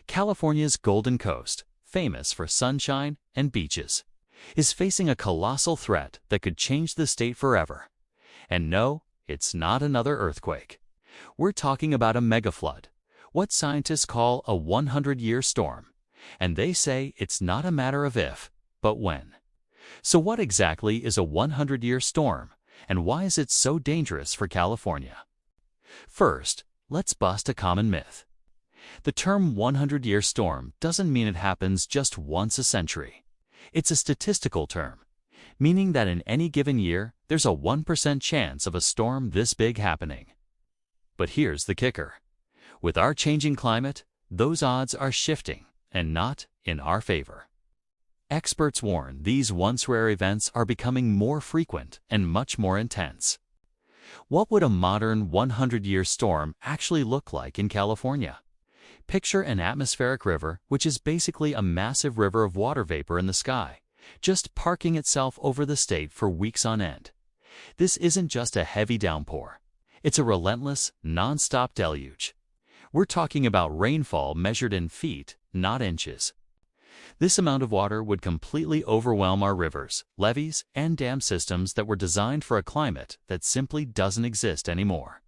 California's Golden Coast, famous for sunshine and beaches, is facing a colossal threat that could change the state forever. And no, it's not another earthquake. We're talking about a megaflood, what scientists call a 100-year storm. And they say it's not a matter of if, but when. So what exactly is a 100-year storm, and why is it so dangerous for California? First, let's bust a common myth. The term 100-year storm doesn't mean it happens just once a century. It's a statistical term, meaning that in any given year, there's a 1% chance of a storm this big happening. But here's the kicker. With our changing climate, those odds are shifting, and not in our favor. Experts warn these once-rare events are becoming more frequent and much more intense. What would a modern 100-year storm actually look like in California? Picture an atmospheric river, which is basically a massive river of water vapor in the sky, just parking itself over the state for weeks on end. This isn't just a heavy downpour. It's a relentless, non-stop deluge. We're talking about rainfall measured in feet, not inches. This amount of water would completely overwhelm our rivers, levees, and dam systems that were designed for a climate that simply doesn't exist anymore.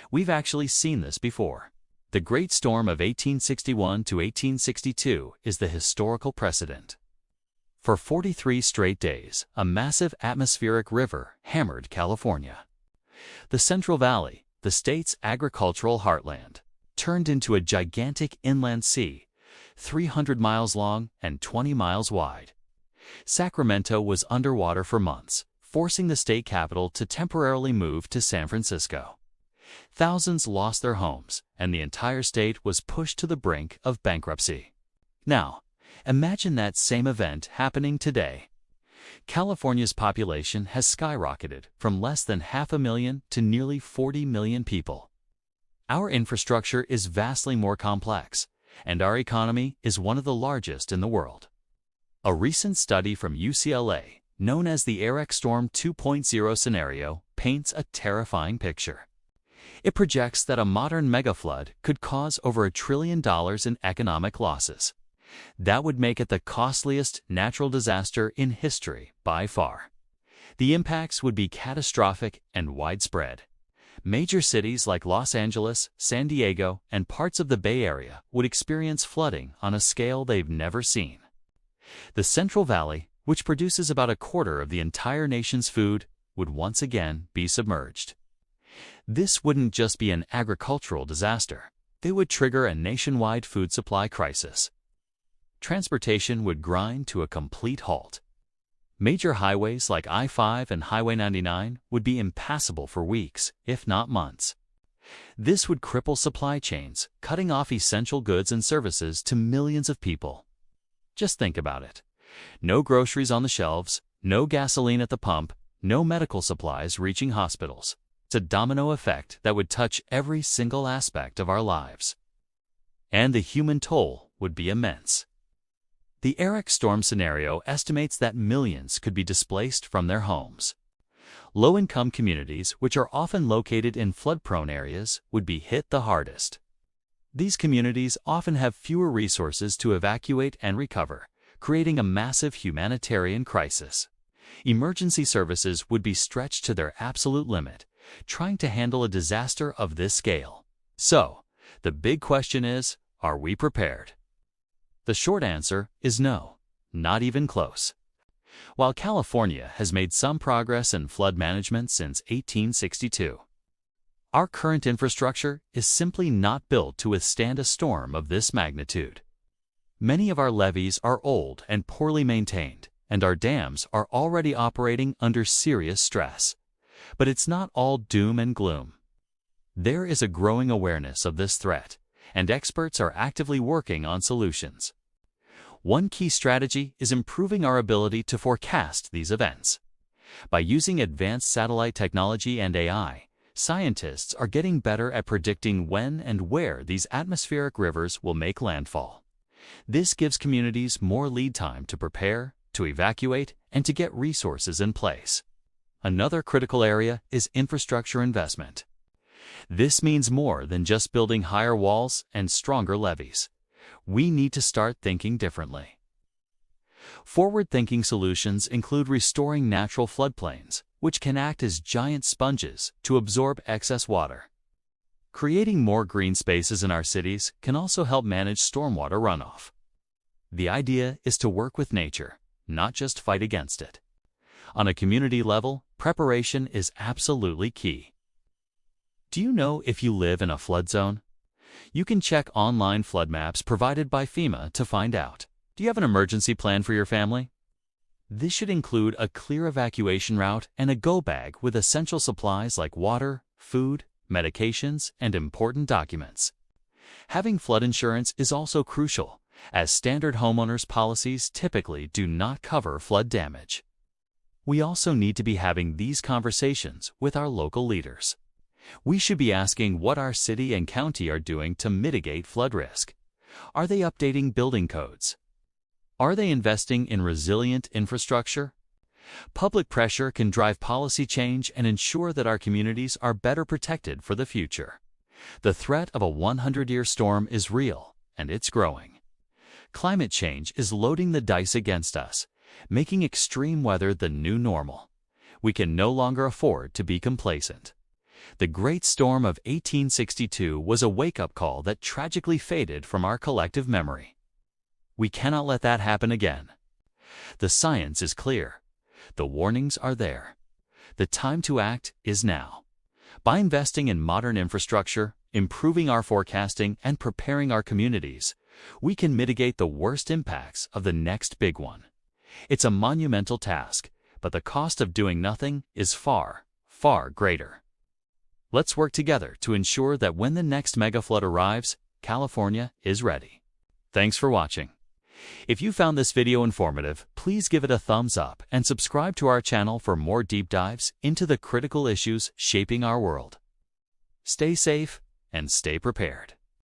We've actually seen this before. The Great Storm of 1861 to 1862 is the historical precedent. For 43 straight days, a massive atmospheric river hammered California. The Central Valley, the state's agricultural heartland, turned into a gigantic inland sea, 300 miles long and 20 miles wide. Sacramento was underwater for months, forcing the state capital to temporarily move to San Francisco. Thousands lost their homes, and the entire state was pushed to the brink of bankruptcy. Now, imagine that same event happening today. California's population has skyrocketed from less than 500,000 to nearly 40 million people. Our infrastructure is vastly more complex, and our economy is one of the largest in the world. A recent study from UCLA, known as the EREC Storm 2.0 scenario, paints a terrifying picture. It projects that a modern megaflood could cause over $1 trillion in economic losses. That would make it the costliest natural disaster in history by far. The impacts would be catastrophic and widespread. Major cities like Los Angeles, San Diego, and parts of the Bay Area would experience flooding on a scale they've never seen. The Central Valley, which produces about a quarter of the entire nation's food, would once again be submerged. This wouldn't just be an agricultural disaster. It would trigger a nationwide food supply crisis. Transportation would grind to a complete halt. Major highways like I-5 and Highway 99 would be impassable for weeks, if not months. This would cripple supply chains, cutting off essential goods and services to millions of people. Just think about it. No groceries on the shelves, no gasoline at the pump, no medical supplies reaching hospitals. It's a domino effect that would touch every single aspect of our lives. And the human toll would be immense. The EREC storm scenario estimates that millions could be displaced from their homes. Low-income communities, which are often located in flood-prone areas, would be hit the hardest. These communities often have fewer resources to evacuate and recover, creating a massive humanitarian crisis. Emergency services would be stretched to their absolute limit, trying to handle a disaster of this scale. So, the big question is, are we prepared? The short answer is no, not even close. While California has made some progress in flood management since 1862, our current infrastructure is simply not built to withstand a storm of this magnitude. Many of our levees are old and poorly maintained, and our dams are already operating under serious stress. But it's not all doom and gloom. There is a growing awareness of this threat, and experts are actively working on solutions. One key strategy is improving our ability to forecast these events. By using advanced satellite technology and AI, scientists are getting better at predicting when and where these atmospheric rivers will make landfall. This gives communities more lead time to prepare, to evacuate, and to get resources in place. Another critical area is infrastructure investment. This means more than just building higher walls and stronger levees. We need to start thinking differently. Forward-thinking solutions include restoring natural floodplains, which can act as giant sponges to absorb excess water. Creating more green spaces in our cities can also help manage stormwater runoff. The idea is to work with nature, not just fight against it. On a community level, preparation is absolutely key. Do you know if you live in a flood zone? You can check online flood maps provided by FEMA to find out. Do you have an emergency plan for your family? This should include a clear evacuation route and a go bag with essential supplies like water, food, medications, and important documents. Having flood insurance is also crucial, as standard homeowners' policies typically do not cover flood damage. We also need to be having these conversations with our local leaders. We should be asking what our city and county are doing to mitigate flood risk. Are they updating building codes? Are they investing in resilient infrastructure? Public pressure can drive policy change and ensure that our communities are better protected for the future. The threat of a 100-year storm is real, and it's growing. Climate change is loading the dice against us, making extreme weather the new normal. We can no longer afford to be complacent. The Great Storm of 1862 was a wake-up call that tragically faded from our collective memory. We cannot let that happen again. The science is clear. The warnings are there. The time to act is now. By investing in modern infrastructure, improving our forecasting, and preparing our communities, we can mitigate the worst impacts of the next big one. It's a monumental task, but the cost of doing nothing is far, far greater. Let's work together to ensure that when the next mega flood arrives, California is ready. Thanks for watching. If you found this video informative, please give it a thumbs up and subscribe to our channel for more deep dives into the critical issues shaping our world. Stay safe and stay prepared.